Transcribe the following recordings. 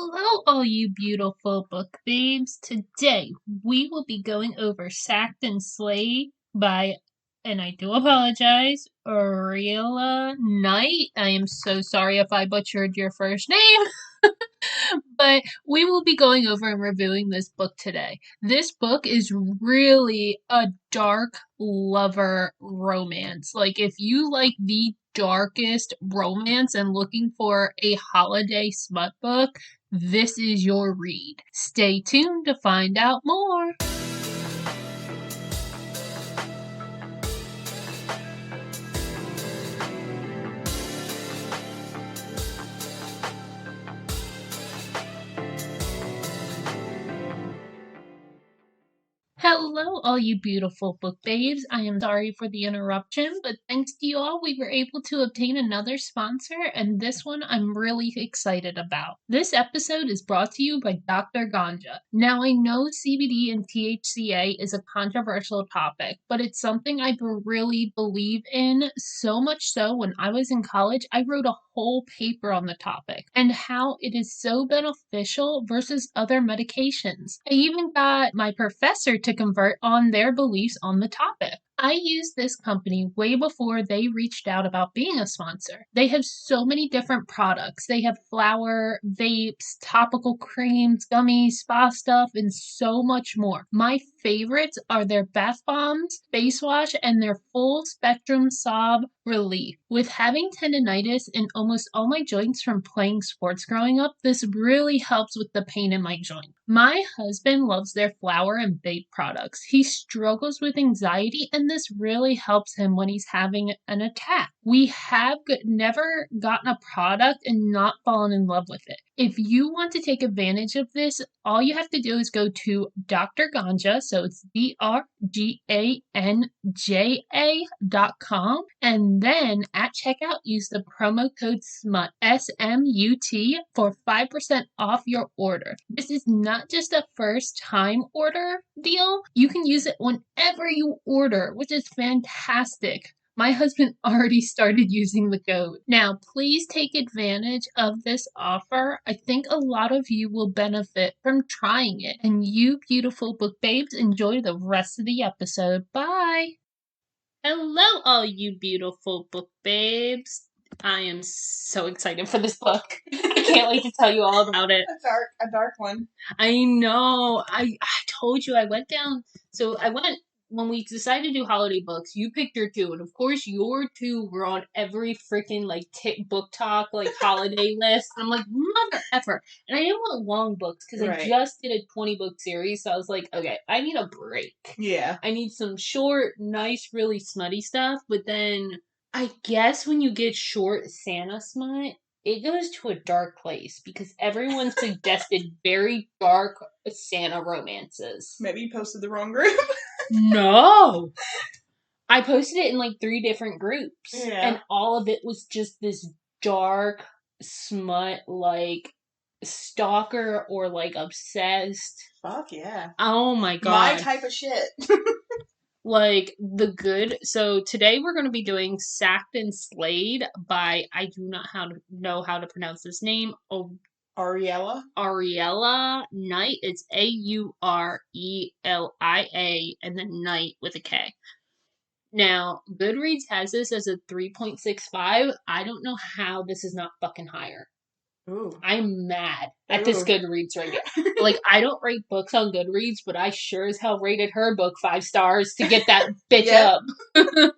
Hello, all you beautiful book babes. Today we will be going over Sacked and Sleigh by, and I do apologize, Aurelia Knight. I am so sorry if I butchered your first name. But we will be going over and reviewing this book today. This book is really a dark lover romance. Like, if you like the darkest romance and looking for a holiday smut book, this is your read. Stay tuned to find out more. Hello, all you beautiful book babes. I am sorry for the interruption, but thanks to you all, we were able to obtain another sponsor, and this one I'm really excited about. This episode is brought to you by Dr. Ganja. Now, I know CBD and THCA is a controversial topic, but it's something I really believe in, so much so when I was in college, I wrote a whole paper on the topic and how it is so beneficial versus other medications. I even got my professor to convert on their beliefs on the topic. I used this company way before they reached out about being a sponsor. They have so many different products. They have flour, vapes, topical creams, gummies, spa stuff, and so much more. My favorites are their bath bombs, face wash, and their full spectrum sob relief. With having tendinitis in almost all my joints from playing sports growing up, this really helps with the pain in my joint. My husband loves their flour and vape products. He struggles with anxiety, and this really helps him when he's having an attack. We have never gotten a product and not fallen in love with it. If you want to take advantage of this, all you have to do is go to Dr. Ganja, so it's DrGanja.com, and then at checkout use the promo code SMUT, S-M-U-T, for 5% off your order. This is not just a first time order deal. You can use it whenever you order, which is fantastic. My husband already started using the code. Now, please take advantage of this offer. I think a lot of you will benefit from trying it. And you beautiful book babes, enjoy the rest of the episode. Bye! Hello, all you beautiful book babes. I am so excited for this book. I can't wait to tell you all about it. A dark one. I know. I told you I went when we decided to do holiday books, you picked your two, and of course your two were on every freaking book talk holiday list. And I'm like, mother effer. And I didn't want long books because I just did a 20 book series, so I was like, okay, I need a break. Yeah. I need some short, nice, really smutty stuff, but then I guess when you get short Santa smut, it goes to a dark place because everyone suggested very dark Santa romances. Maybe you posted the wrong group. No! I posted it in 3 different groups. Yeah. And all of it was just this dark smut, stalker or obsessed. Fuck yeah. Oh my god. My type of shit. The good. So today we're going to be doing Sacked and Sleighed by, I do not know how to pronounce this name, Aurelia Knight. It's Aurelia and then Knight with a K. Now, Goodreads has this as a 3.65. I don't know how this is not fucking higher. Ooh. I'm mad at this Goodreads right now. I don't rate books on Goodreads, but I sure as hell rated her book 5 stars to get that bitch up. I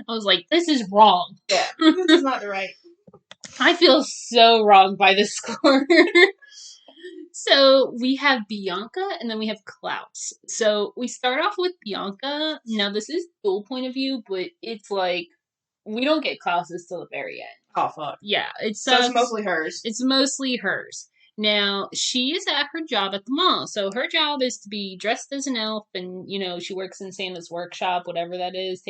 was like, this is wrong. Yeah, this is not right. I feel so wrong by this score. So we have Bianca and then we have Klaus. So we start off with Bianca. Now this is dual point of view, but it's we don't get Klaus's till the very end. Oh fuck. Yeah, so it's mostly hers. It's mostly hers. Now she is at her job at the mall. So her job is to be dressed as an elf, and she works in Santa's workshop, whatever that is,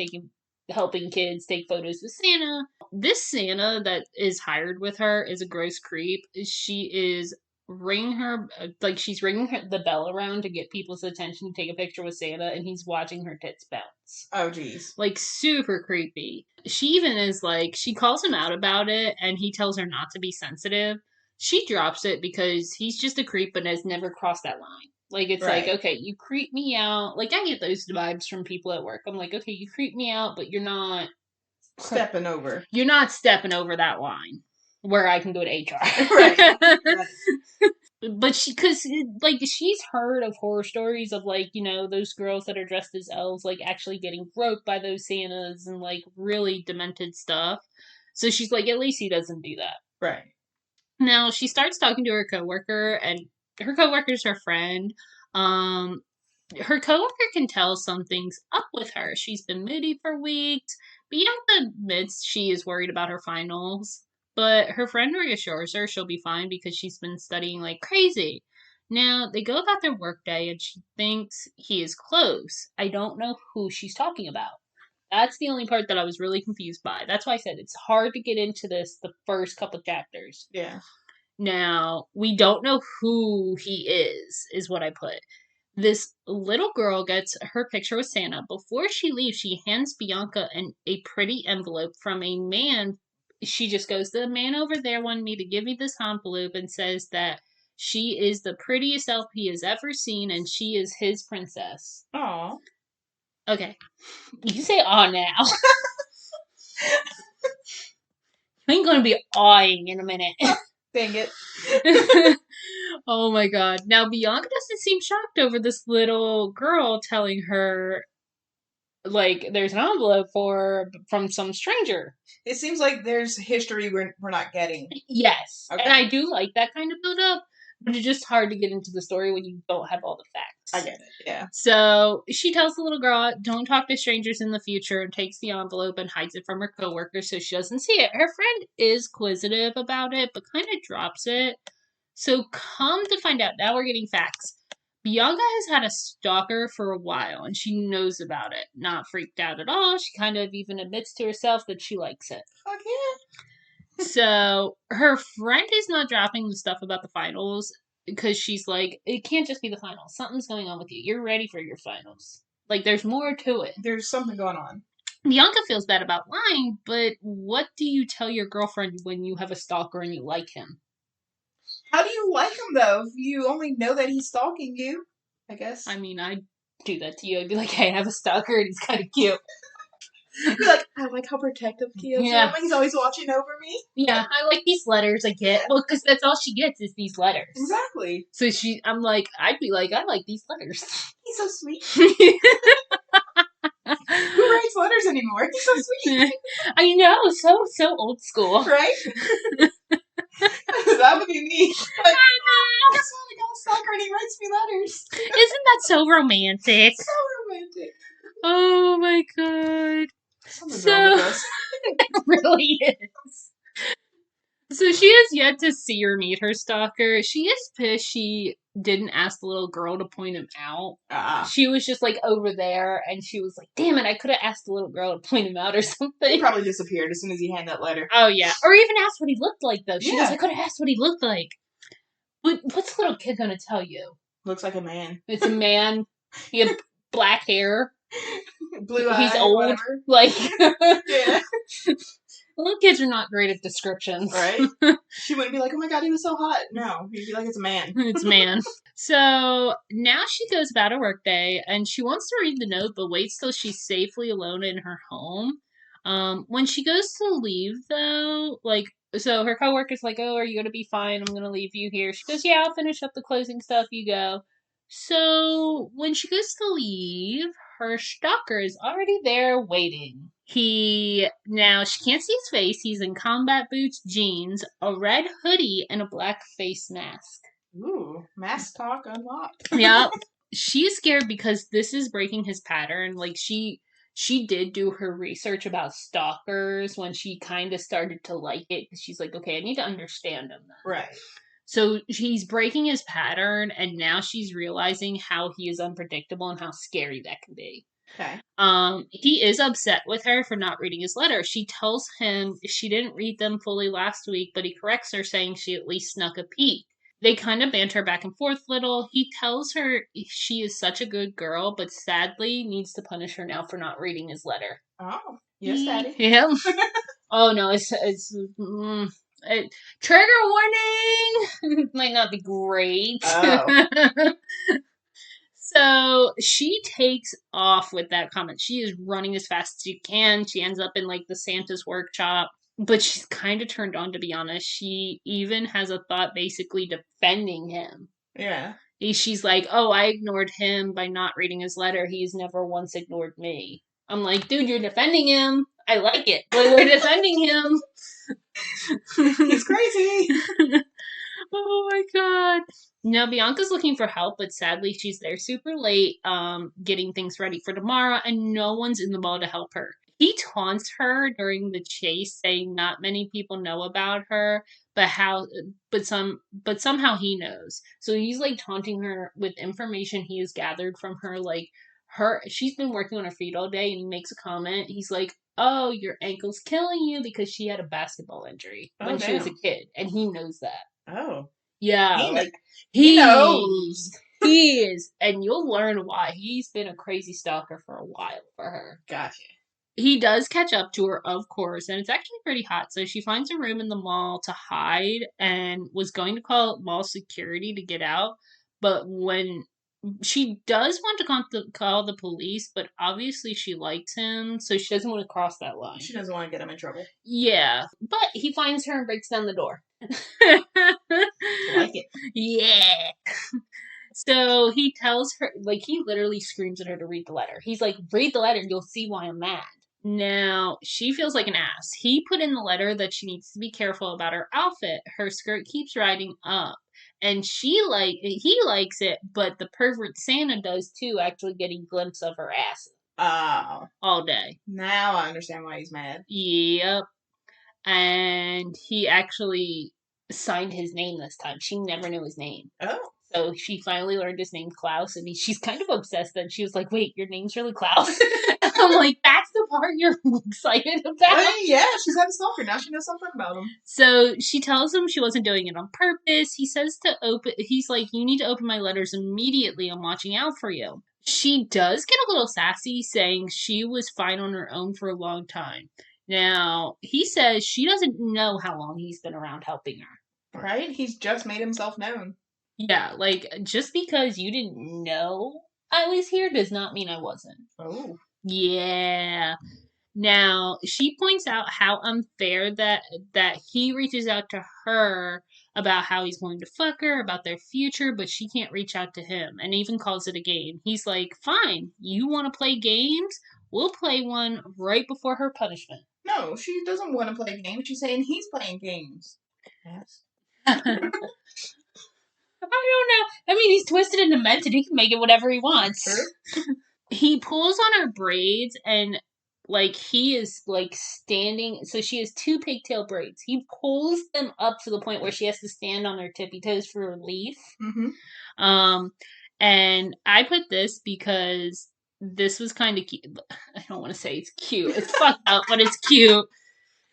helping kids take photos with Santa. This Santa that is hired with her is a gross creep. She is she's ringing the bell around to get people's attention to take a picture with Santa, and he's watching her tits bounce. Oh, geez. Super creepy. She even is she calls him out about it, and he tells her not to be sensitive. She drops it because he's just a creep and has never crossed that line. Like, it's Right. like, okay, you creep me out. Like, I get those vibes from people at work. I'm like, okay, you creep me out, but you're not Stepping over. You're not stepping over that line where I can go to HR. Right. Right. But cause, like, she's heard of horror stories of, like, you know, those girls that are dressed as elves, like, actually getting groped by those Santas and, like, really demented stuff. So she's like, at least he doesn't do that. Right. Now, she starts talking to her coworker, and her coworker's her friend. Um, Her coworker can tell something's up with her. She's been moody for weeks. Bianca admits she is worried about her finals, but her friend reassures her she'll be fine because she's been studying like crazy. Now, they go about their workday and she thinks he is close. I don't know who she's talking about. That's the only part that I was really confused by. That's why I said it's hard to get into this the first couple chapters. Yeah. Now, we don't know who he is what I put. This little girl gets her picture with Santa. Before she leaves, she hands Bianca a pretty envelope from a man. She just goes, the man over there wanted me to give you this envelope and says that she is the prettiest elf he has ever seen and she is his princess. Aw. Okay. You say aw now. I ain't gonna be awing in a minute. Dang it. Oh my god. Now, Bianca doesn't seem shocked over this little girl telling her, like, there's an envelope from some stranger. It seems like there's history we're not getting. Yes. Okay. And I do like that kind of build up, but it's just hard to get into the story when you don't have all the facts. I get it, yeah. So she tells the little girl, don't talk to strangers in the future, and takes the envelope and hides it from her coworker so she doesn't see it. Her friend is inquisitive about it, but kind of drops it. So come to find out, now we're getting facts. Bianca has had a stalker for a while, and she knows about it. Not freaked out at all. She kind of even admits to herself that she likes it. Fuck yeah. So her friend is not dropping the stuff about the finals because she's like, it can't just be the finals. Something's going on with you. You're ready for your finals. Like, there's more to it. There's something going on. Bianca feels bad about lying, but what do you tell your girlfriend when you have a stalker and you like him? How do you like him, though, if you only know that he's stalking you? I guess. I mean, I'd do that to you. I'd be like, hey, I have a stalker and he's kind of cute. You're like, I like how protective he is. Yeah. He's always watching over me. Yeah, I like these letters I get. Well, because that's all she gets is these letters. Exactly. So I'd be like, I like these letters. He's so sweet. Who writes letters anymore? He's so sweet. I know, so old school. Right? That would be me. Like, oh, guess what? I got a stalker and he writes me letters. Isn't that so romantic? So romantic. Oh my god. Something's wrong with us. It really is. So she has yet to see or meet her stalker. She is pissed she didn't ask the little girl to point him out. She was just like over there and she was like, damn it, I could have asked the little girl to point him out or something. He probably disappeared as soon as he handed that letter. Oh yeah. Or even asked what he looked like though. She Yeah. goes, I could have asked what he looked like. But what's the little kid gonna tell you? Looks like a man. It's a man. He had black hair. Blue eyes. He's old. Whatever. Like Yeah. little kids are not great at descriptions. Right? She wouldn't be like, oh my god, he was so hot. No. He'd be like, it's a man. It's a man. So now she goes about her workday and she wants to read the note but waits till she's safely alone in her home. When she goes to leave though, so her coworker's like, oh, are you gonna be fine? I'm gonna leave you here. She goes, yeah, I'll finish up the closing stuff, you go. So when she goes to leave, her stalker is already there waiting. Now she can't see his face. He's in combat boots, jeans, a red hoodie, and a black face mask. Ooh, mask talk unlocked. Yep. She's scared because this is breaking his pattern. Like she did do her research about stalkers when she kind of started to like it. She's like, okay, I need to understand him then. Right. So he's breaking his pattern, and now she's realizing how he is unpredictable and how scary that can be. Okay. He is upset with her for not reading his letter. She tells him she didn't read them fully last week, but he corrects her, saying she at least snuck a peek. They kind of banter back and forth little. He tells her she is such a good girl, but sadly needs to punish her now for not reading his letter. Oh, yes, Daddy. Yeah. Oh no, Trigger warning! Might not be great. Oh. So she takes off with that comment. She is running as fast as she can. She ends up in like the Santa's workshop. But she's kind of turned on, to be honest. She even has a thought basically defending him. Yeah. She's like, oh, I ignored him by not reading his letter. He's never once ignored me. I'm like, dude, you're defending him. I like it, but we're defending him. He's crazy. Oh my god. Now Bianca's looking for help, but sadly she's there super late, getting things ready for tomorrow, and no one's in the mall to help her. He taunts her during the chase, saying not many people know about her, but somehow he knows. So he's like taunting her with information he has gathered from her, like she's been working on her feet all day, and he makes a comment. He's like, oh, your ankle's killing you because she had a basketball injury when she was a kid, and he knows that. Oh. Yeah, he knows. He is, and you'll learn why. He's been a crazy stalker for a while for her. Gotcha. He does catch up to her, of course, and it's actually pretty hot. So she finds a room in the mall to hide and was going to call mall security to get out. But when she does want to call the police, but obviously she likes him, so she doesn't want to cross that line. She doesn't want to get him in trouble. Yeah, but he finds her and breaks down the door. Like it. Yeah. So he tells her, like, he literally screams at her to read the letter. He's like, read the letter, you'll see why I'm mad. Now, she feels like an ass. He put in the letter that she needs to be careful about her outfit. Her skirt keeps riding up. And he likes it, but the pervert Santa does too, actually getting a glimpse of her ass. Oh. All day. Now I understand why he's mad. Yep. And he actually signed his name this time. She never knew his name. Oh. So she finally learned his name, Klaus, and she's kind of obsessed that she was like, wait, your name's really Klaus? And I'm like, that's the part you're excited about? I mean, yeah, she's had a stalker. Now she knows something about him. So she tells him she wasn't doing it on purpose. He's like, you need to open my letters immediately. I'm watching out for you. She does get a little sassy, saying she was fine on her own for a long time. Now, he says she doesn't know how long he's been around helping her. Right? He's just made himself known. Yeah, like, just because you didn't know I was here does not mean I wasn't. Oh. Yeah. Now, she points out how unfair that he reaches out to her about how he's going to fuck her, about their future, but she can't reach out to him, and even calls it a game. He's like, fine, you want to play games? We'll play one right before her punishment. No, she doesn't want to play games. She's saying he's playing games. Yes. I don't know. I mean, he's twisted and demented. He can make it whatever he wants. True. He pulls on her braids and, like, he is, like, standing. So she has two pigtail braids. He pulls them up to the point where she has to stand on her tippy toes for relief. Mm-hmm. And I put this because this was kind of cute. I don't want to say it's cute. It's fucked up, but it's cute.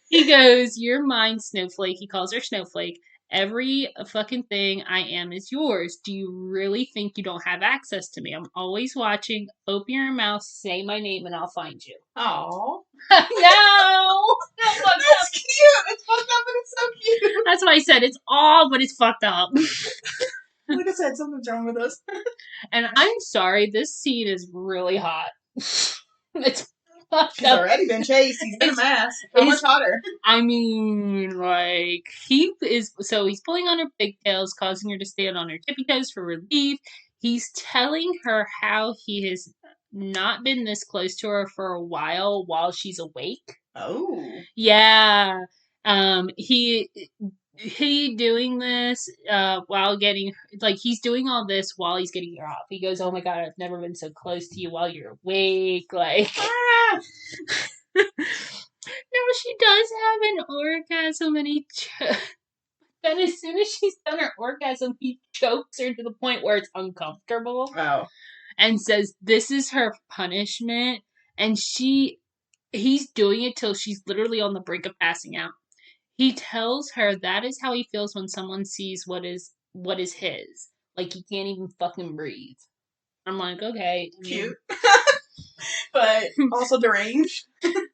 He goes, you're mine, Snowflake. He calls her Snowflake. Every fucking thing I am is yours. Do you really think you don't have access to me? I'm always watching. Open your mouth, say my name, and I'll find you. Aww. No! That's cute! It's fucked up, but it's so cute! That's why I said it's all, but it's fucked up. Like I said, something's wrong with us. And I'm sorry, this scene is really hot. It's fucked She's up. already been chased. He's in a mask. How much hotter? I mean, like, he's pulling on her pigtails, causing her to stand on her tippy toes for relief. He's telling her how he has not been this close to her for a while she's awake. Oh. Yeah. He doing this while getting, like, he's doing all this while he's getting her off. He goes, oh my god, I've never been so close to you while you're awake. Like, ah! No, she does have an orgasm, and then as soon as she's done her orgasm, he chokes her to the point where it's uncomfortable. Oh. And says this is her punishment, and he's doing it till she's literally on the brink of passing out. He tells her that is how he feels when someone sees what is his. Like, he can't even fucking breathe. I'm like, okay. Cute. But also deranged.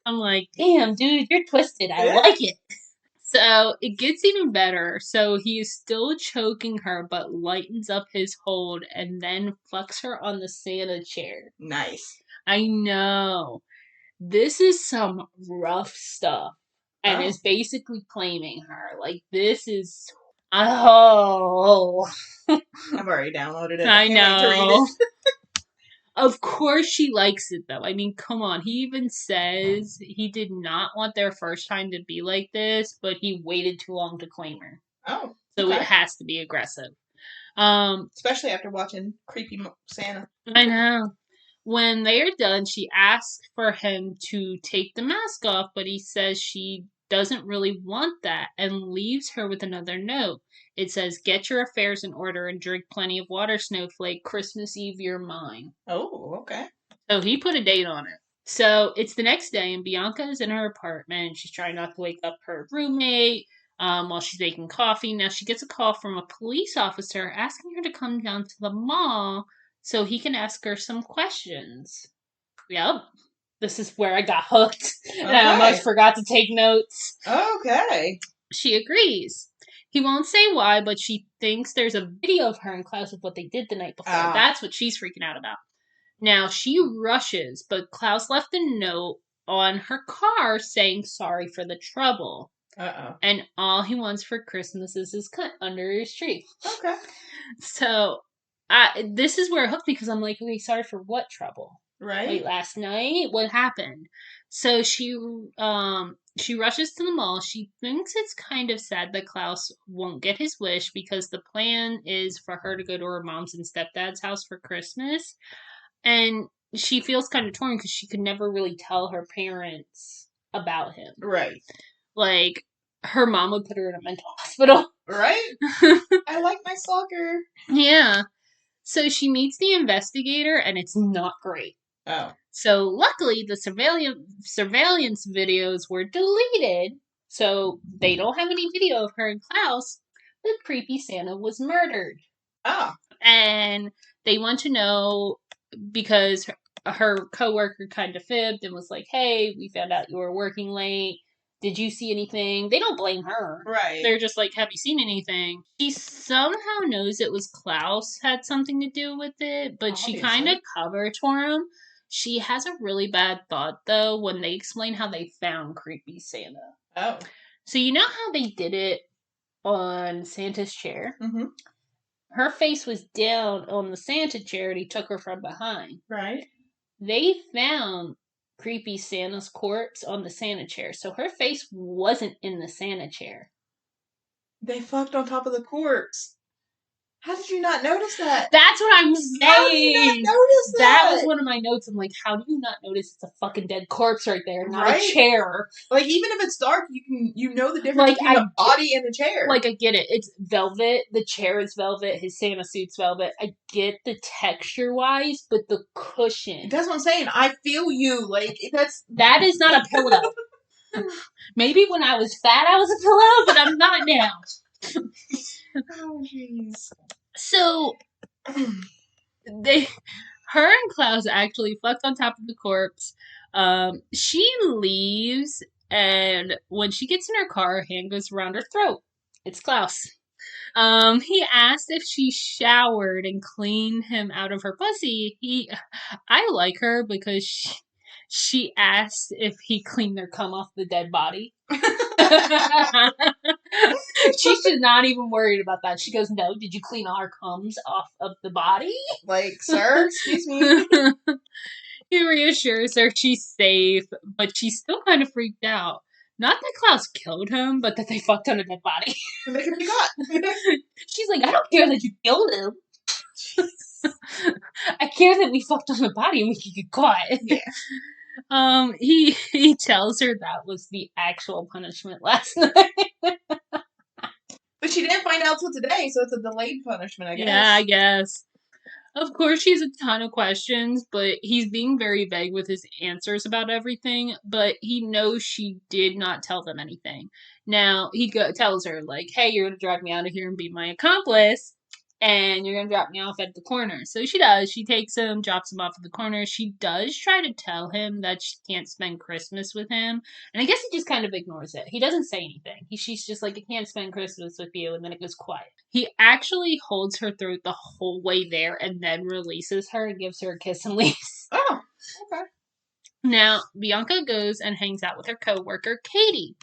I'm like, damn, dude, you're twisted. I like it. So it gets even better. So he is still choking her, but lightens up his hold and then fucks her on the Santa chair. Nice. I know. This is some rough stuff. And is basically claiming her. Like, this is. Oh. I've already downloaded it. I can't wait to read know. it. Of course she likes it, though. I mean, come on. He even says he did not want their first time to be like this, but he waited too long to claim her. Oh. So okay. it has to be aggressive. Especially after watching Creepy Santa. I know. When they are done, she asks for him to take the mask off, but he says she doesn't really want that and leaves her with another note. It says, "Get your affairs in order and drink plenty of water, Snowflake. Christmas Eve, you're mine." Oh, okay. So he put a date on it. So it's the next day, and Bianca is in her apartment. She's trying not to wake up her roommate while she's making coffee. Now she gets a call from a police officer asking her to come down to the mall so he can ask her some questions. Yep. This is where I got hooked. And I almost forgot to take notes. Okay. She agrees. He won't say why, but she thinks there's a video of her and Klaus of what they did the night before. That's what she's freaking out about. Now, she rushes, but Klaus left a note on her car saying sorry for the trouble. Uh-oh. And all he wants for Christmas is his cut under his tree. Okay. So, this is where it hooked me because I'm like, okay, sorry for what trouble? Right. Like last night? What happened? So she rushes to the mall. She thinks it's kind of sad that Klaus won't get his wish because the plan is for her to go to her mom's and stepdad's house for Christmas. And she feels kind of torn because she could never really tell her parents about him. Right. Like, her mom would put her in a mental hospital. Right? I like my soccer. Yeah. So she meets the investigator, and it's not great. Oh. So luckily, the surveillance videos were deleted, so they don't have any video of her and Klaus. The creepy Santa was murdered. Oh. And they want to know because her coworker kind of fibbed and was like, "Hey, we found out you were working late. Did you see anything?" They don't blame her. Right. They're just like, "Have you seen anything?" She somehow knows it was Klaus had something to do with it, but Obviously. she kind of covers for him. She has a really bad thought, though, when they explain how they found creepy Santa. Oh. So you know how they did it on Santa's chair? Mm-hmm. Her face was down on the Santa chair and he took her from behind. Right. They found creepy Santa's corpse on the Santa chair, so her face wasn't in the Santa chair. They fucked on top of the corpse. How did you not notice that? That's what I'm saying. How did you not notice that? That was one of my notes. I'm like, how do you not notice it's a fucking dead corpse right there, not right? a chair? Like, even if it's dark, you know the difference between the body and the chair. Like, I get it. It's velvet. The chair is velvet. His Santa suit's velvet. I get the texture-wise, but the cushion. That's what I'm saying. I feel you. Like, that is not a pillow. Maybe when I was fat, I was a pillow, but I'm not now. Oh, jeez. So, her and Klaus actually fucked on top of the corpse. She leaves, and when she gets in her car, her hand goes around her throat. It's Klaus. He asked if she showered and cleaned him out of her pussy. I like her because she asked if he cleaned their cum off the dead body. She's just not even worried about that. She goes, "No, did you clean all our cums off of the body?" Like, sir, excuse me. He reassures her she's safe, but she's still kind of freaked out. Not that Klaus killed him, but that they fucked on a dead body. They can be caught. She's like, "I don't care that you killed him. I care that we fucked on the body and we can get caught." Yeah. He tells her that was the actual punishment last night. But she didn't find out till today, so it's a delayed punishment, I guess. Yeah, I guess. Of course, she has a ton of questions, but he's being very vague with his answers about everything, but he knows she did not tell them anything. Now, he tells her, like, "Hey, you're going to drag me out of here and be my accomplice." and you're going to drop me off at the corner. So she does. She takes him, drops him off at the corner. She does try to tell him that she can't spend Christmas with him. And I guess he just kind of ignores it. He doesn't say anything. She's just like, I can't spend Christmas with you. And then it goes quiet. He actually holds her through the whole way there and then releases her and gives her a kiss and leaves. Oh, okay. Now, Bianca goes and hangs out with her coworker, Katie.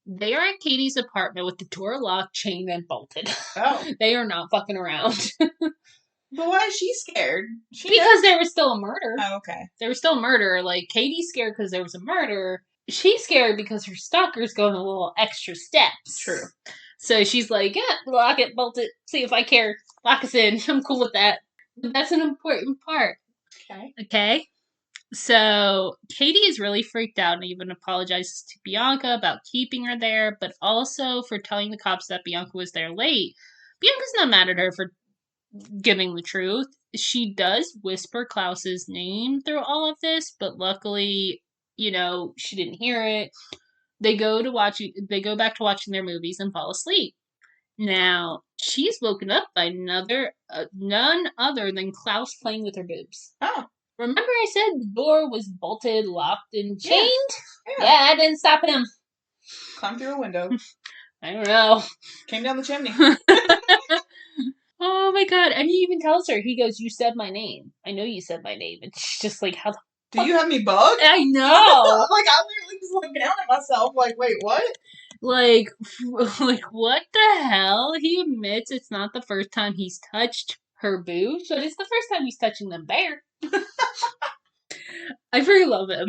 They are at Katie's apartment with the door locked, chained, and bolted. Oh. They are not fucking around. But why is she scared? Because there was still a murder. Oh, okay. There was still a murder. Like, Katie's scared because there was a murder. She's scared because her stalker's going a little extra steps. True. So she's like, yeah, lock it, bolt it, see if I care. Lock us in. I'm cool with that. But that's an important part. Okay? So Katie is really freaked out and even apologizes to Bianca about keeping her there, but also for telling the cops that Bianca was there late. Bianca's not mad at her for giving the truth. She does whisper Klaus's name through all of this, but luckily, she didn't hear it. They go back to watching their movies and fall asleep. Now, she's woken up by none other than Klaus playing with her boobs. Oh. Remember I said the door was bolted, locked, and chained? Yeah, that didn't stop him. Climbed through a window. I don't know. Came down the chimney. Oh my god. And he even tells her, he goes, you said my name. I know you said my name. And she's just like, how the Do you have me bugged? I know. I literally just looked down at myself like, wait, what? Like, what the hell? He admits it's not the first time he's touched her boobs, but it's the first time he's touching them bare. I really love him.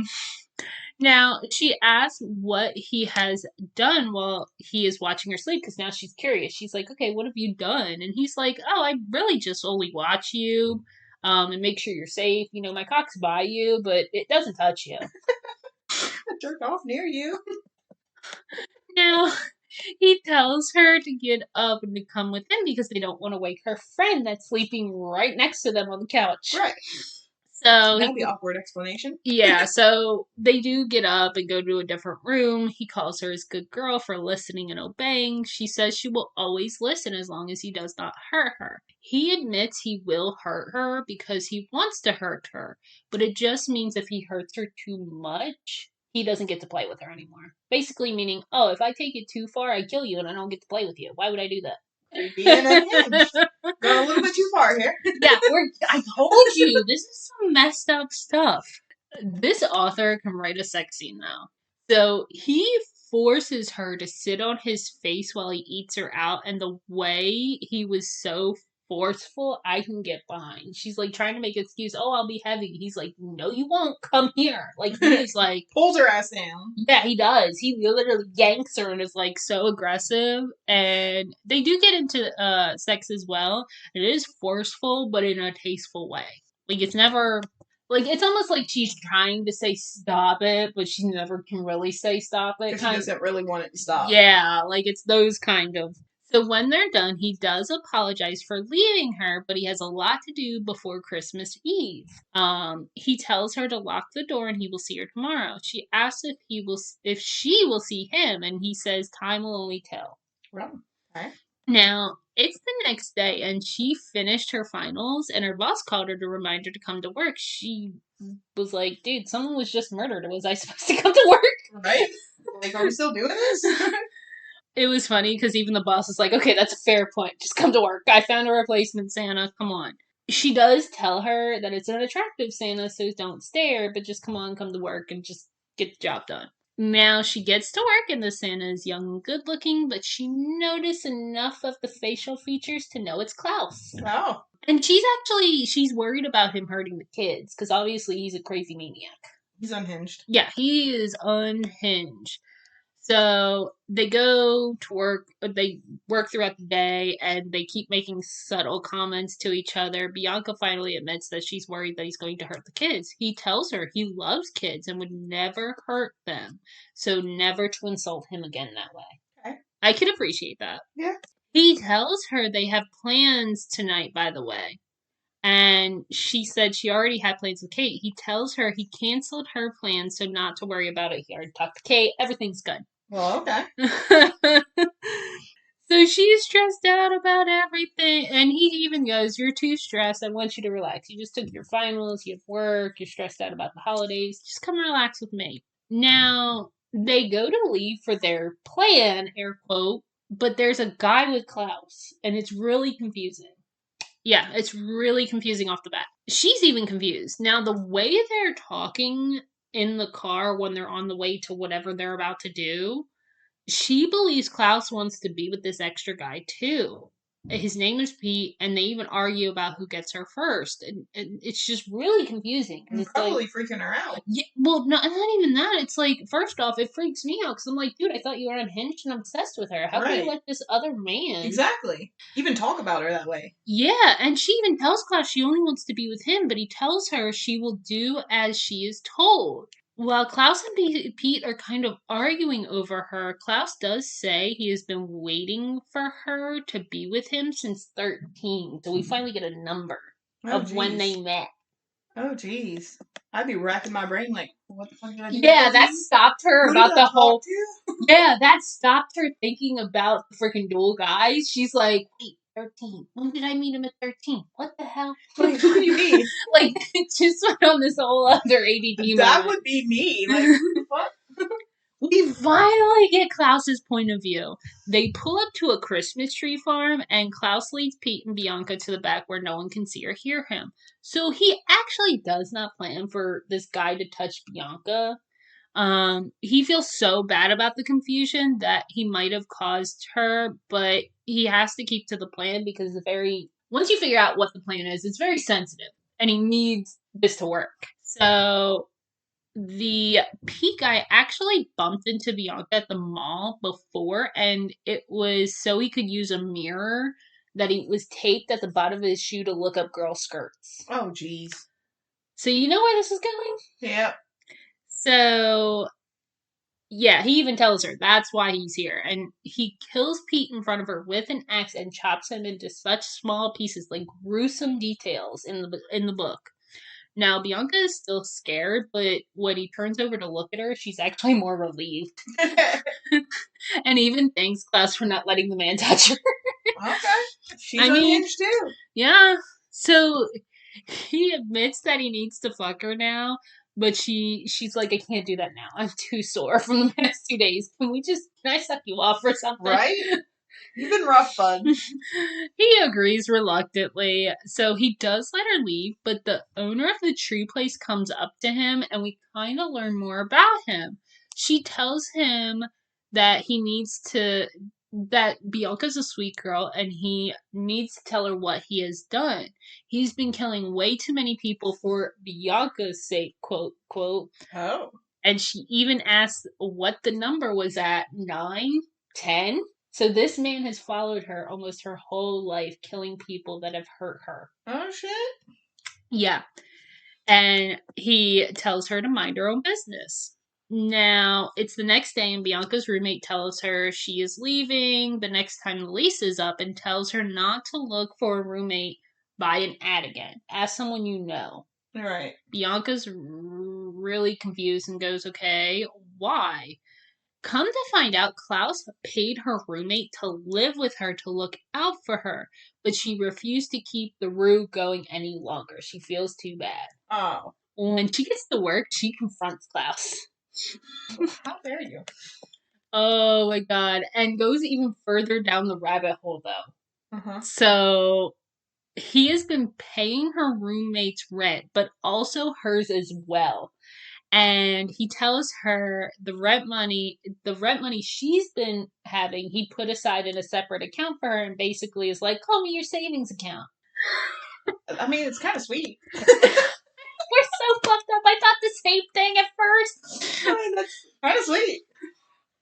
Now, she asks what he has done while he is watching her sleep, because now she's curious. She's like, okay, what have you done? And he's like, oh, I really just only watch you and make sure you're safe. My cock's by you, but it doesn't touch you. I jerk off near you. Now, he tells her to get up and to come with him because they don't want to wake her friend that's sleeping right next to them on the couch. Right. So that'd be an awkward explanation. Yeah, so they do get up and go to a different room. He calls her his good girl for listening and obeying. She says she will always listen as long as he does not hurt her. He admits he will hurt her because he wants to hurt her, but it just means if he hurts her too much, he doesn't get to play with her anymore. Basically meaning, oh, if I take it too far, I kill you and I don't get to play with you. Why would I do that? You're being unhinged. Going a little bit too far here. Yeah, I told you, this is some messed up stuff. This author can write a sex scene, though. So he forces her to sit on his face while he eats her out, and the way he was so forceful, I can get behind. She's like trying to make an excuse. Oh, I'll be heavy. He's like, no, you won't. Come here. Like, he's like pulls her ass down. Yeah, he does. He literally yanks her and is like so aggressive. And they do get into sex as well. It is forceful, but in a tasteful way. Like, it's never like, it's almost like she's trying to say stop it, but she never can really say stop it. Because she doesn't really want it to stop. Yeah, like it's those kind of. So when they're done, he does apologize for leaving her, but he has a lot to do before Christmas Eve. He tells her to lock the door and he will see her tomorrow. She asks if she will see him, and he says time will only tell. Well, okay. Now, it's the next day, and she finished her finals, and her boss called her to remind her to come to work. She was like, dude, someone was just murdered. Was I supposed to come to work? Right? Like, are we still doing this? It was funny because even the boss is like, okay, that's a fair point. Just come to work. I found a replacement Santa. Come on. She does tell her that it's an attractive Santa, so don't stare, but just come to work and just get the job done. Now she gets to work and the Santa is young and good looking, but she noticed enough of the facial features to know it's Klaus. Oh. And she's worried about him hurting the kids because obviously he's a crazy maniac. He's unhinged. Yeah, he is unhinged. So they go to work, they work throughout the day, and they keep making subtle comments to each other. Bianca finally admits that she's worried that he's going to hurt the kids. He tells her he loves kids and would never hurt them, so never to insult him again that way. Okay. I can appreciate that. Yeah. He tells her they have plans tonight, by the way. And she said she already had plans with Kate. He tells her he canceled her plans, so not to worry about it. He already talked to Kate. Everything's good. Well, okay. So she's stressed out about everything. And he even goes, "You're too stressed. I want you to relax. You just took your finals, you have work, you're stressed out about the holidays. Just come relax with me." Now, they go to leave for their plan, air quote, but there's a guy with Klaus, and it's really confusing. Yeah, it's really confusing off the bat. She's even confused. Now, the way they're talking in the car when they're on the way to whatever they're about to do, she believes Klaus wants to be with this extra guy too. His name is Pete, and they even argue about who gets her first, and it's just really confusing. And it's probably like, freaking her out. yeah, well, not even that. It's like, first off, it freaks me out because I'm like, dude, I thought you were unhinged and obsessed with her. How can you Right. let this other man? Exactly. Even talk about her that way. Yeah, and she even tells Klaus she only wants to be with him, but he tells her she will do as she is told. While Klaus and Pete are kind of arguing over her, Klaus does say he has been waiting for her to be with him since 13. So we finally get a number of when they met. Oh, jeez. I'd be racking my brain like, what the fuck did I do? Yeah, that stopped her Who about did I the talk whole. to? Yeah, that stopped her thinking about the freaking dual guys. She's like, wait, 13. When did I meet him at 13? What the hell? Like, what do you mean? Like, it just went on this whole other ADD That moment. would be me. Like, who the fuck? We finally get Klaus's point of view. They pull up to a Christmas tree farm, and Klaus leads Pete and Bianca to the back where no one can see or hear him. So he actually does not plan for this guy to touch Bianca. He feels so bad about the confusion that he might have caused her, but he has to keep to the plan because once you figure out what the plan is, it's very sensitive, and he needs this to work. So the Pete guy actually bumped into Bianca at the mall before, and it was so he could use a mirror that he was taped at the bottom of his shoe to look up girl skirts. Oh, jeez. So you know where this is going? Yep. So, yeah, he even tells her that's why he's here. And he kills Pete in front of her with an axe and chops him into such small pieces, like gruesome details in the book. Now, Bianca is still scared, but when he turns over to look at her, she's actually more relieved. And even thanks Klaus for not letting the man touch her. Okay. She's unhinged too. Yeah. So he admits that he needs to fuck her now, but she's like, I can't do that now. I'm too sore from the past 2 days. Can I suck you off or something? Right? You've been rough, bud. He agrees reluctantly, so he does let her leave, but the owner of the tree place comes up to him, and we kind of learn more about him. She tells him that that Bianca's a sweet girl, and he needs to tell her what he has done. He's been killing way too many people for Bianca's sake, quote, quote. Oh. And she even asks what the number was at, 9, 10? So this man has followed her almost her whole life, killing people that have hurt her. Oh, shit. Yeah. And he tells her to mind her own business. Now, it's the next day, and Bianca's roommate tells her she is leaving the next time the lease is up and tells her not to look for a roommate by an ad again. Ask someone you know. Right. Bianca's really confused and goes, okay, why? Come to find out, Klaus paid her roommate to live with her to look out for her, but she refused to keep the ruse going any longer. She feels too bad. Oh. When she gets to work, she confronts Klaus. How dare you? Oh my god. And goes even further down the rabbit hole, though. Uh-huh. So, he has been paying her roommate's rent, but also hers as well. And he tells her the rent money she's been having, he put aside in a separate account for her and basically is like, call me your savings account. I mean, it's kind of sweet. We're so fucked up. I thought the same thing at first. I mean, that's kind of sweet.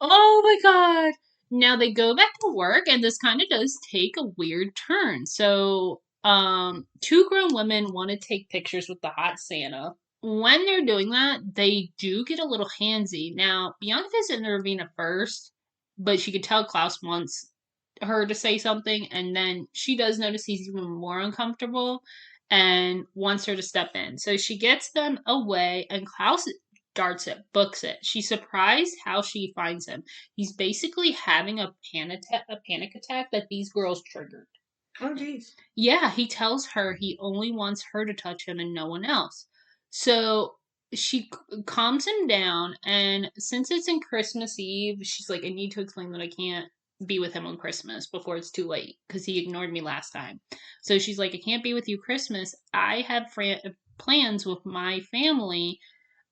Oh my god. Now they go back to work, and this kind of does take a weird turn. So, two grown women want to take pictures with the hot Santa. When they're doing that, they do get a little handsy. Now, Bianca doesn't intervene at first, but she could tell Klaus wants her to say something, and then she does notice he's even more uncomfortable and wants her to step in. So she gets them away, and Klaus darts it, books it. She's surprised how she finds him. He's basically having a panic attack that these girls triggered. Oh, jeez. Yeah, he tells her he only wants her to touch him and no one else. So she calms him down, and since it's in Christmas Eve, she's like, I need to explain that I can't be with him on Christmas before it's too late because he ignored me last time. So she's like, I can't be with you Christmas. I have plans with my family.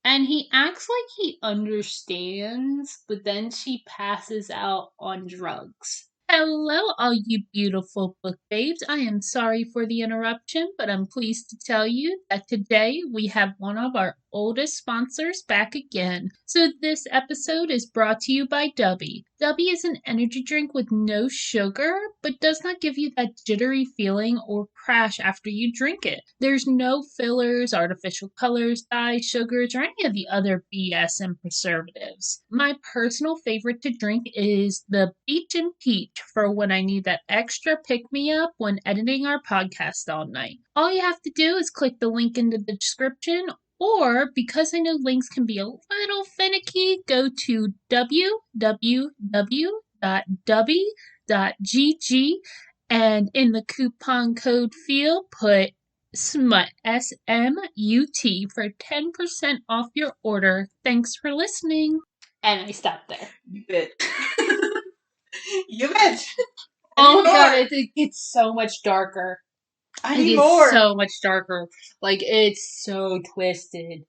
And he acts like he understands, but then she passes out on drugs. Hello, all you beautiful book babes. I am sorry for the interruption, but I'm pleased to tell you that today we have one of our oldest sponsors back again. So this episode is brought to you by Dubby. Dubby is an energy drink with no sugar, but does not give you that jittery feeling or crash after you drink it. There's no fillers, artificial colors, dyes, sugars, or any of the other BS and preservatives. My personal favorite to drink is the Peach and Peach for when I need that extra pick-me-up when editing our podcast all night. All you have to do is click the link in the description, or because I know links can be a little finicky, go to www.dubby.gg and in the coupon code field put SMUT, SMUT, for 10% off your order. Thanks for listening. And I stopped there. You bet. You bet. Oh my god, it gets so much darker. I need more. So much darker. Like, it's so twisted.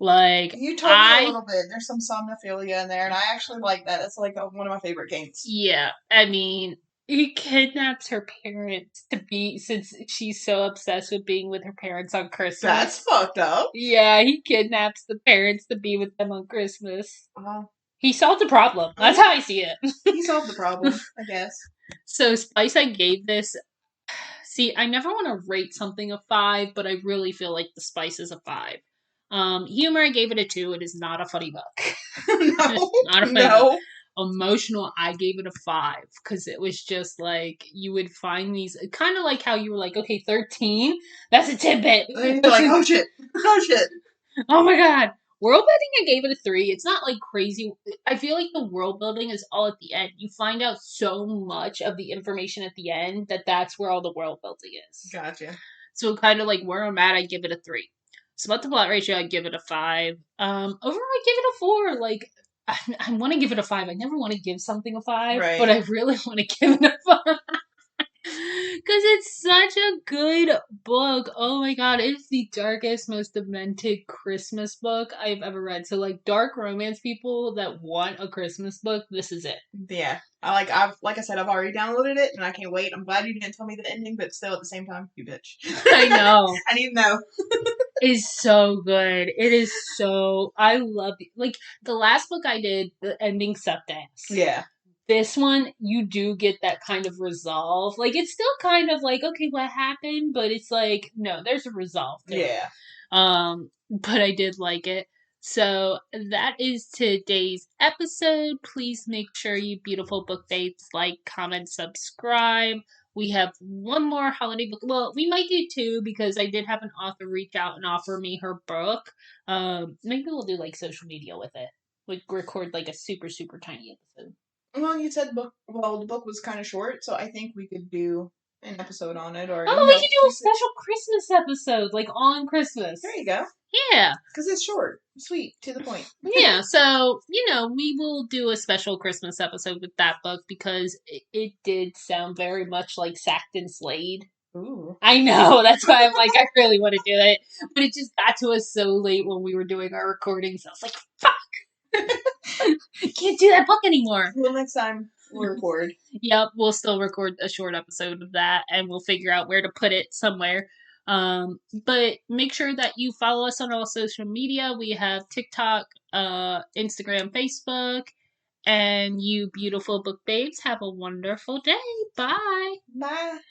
Like, you told me a little bit. There's some somnophilia in there, and I actually like that. It's like one of my favorite games. Yeah, I mean, he kidnaps her parents to be, since she's so obsessed with being with her parents on Christmas. That's fucked up. Yeah, he kidnaps the parents to be with them on Christmas. Uh-huh. He solved the problem. That's how I see it. He solved the problem, I guess. So, Spice, I gave this. See, I never want to rate something a 5, but I really feel like the Spice is a 5. Humor, I gave it a 2. It is not a funny book. No. Not a funny book. Emotional, I gave it a 5 because it was just like you would find these kind of like how you were like, okay, 13, that's a tidbit. And you're like, oh shit, oh my god. World building, I gave it a 3. It's not like crazy. I feel like the world building is all at the end. You find out so much of the information at the end that's where all the world building is. Gotcha. So kind of like where I'm at, I give it a 3. So about the plot ratio, I give it a 5. Overall, I give it a 4. Like, I want to give it a 5. I never want to give something a 5, right. But I really want to give it a 5. Because it's such a good book. Oh my god, it's the darkest, most demented Christmas book I've ever read. So, like, dark romance people that want a Christmas book, this is it. Yeah. Like I said, I've already downloaded it, and I can't wait. I'm glad you didn't tell me the ending, but still, at the same time, you bitch. I know. I need to know. It's so good. It is so... I love it. Like, the last book I did, the ending sucked ass. Yeah. This one, you do get that kind of resolve. Like, it's still kind of like, okay, what happened? But it's like, no, there's a resolve to it. But I did like it. So, that is today's episode. Please make sure you beautiful book babes like, comment, subscribe. We have one more holiday book. Well, we might do 2 because I did have an author reach out and offer me her book. Maybe we'll do, like, social media with it. Like, record, like, a super, super tiny episode. Well, you said the book was kind of short, so I think we could do an episode on it. Or we could do a special Christmas episode, like on Christmas. There you go. Yeah. Because it's short, sweet, to the point. Yeah, so, we will do a special Christmas episode with that book because it did sound very much like Sacked and Sleighed. Ooh. I know, that's why I'm like, I really want to do it. But it just got to us so late when we were doing our recordings. I was like, fuck! Can't do that book anymore. Well, next time we'll record. Yep, we'll still record a short episode of that, and we'll figure out where to put it somewhere. But make sure that you follow us on all social media. We have TikTok, Instagram, Facebook, and you beautiful book babes have a wonderful day. Bye. Bye.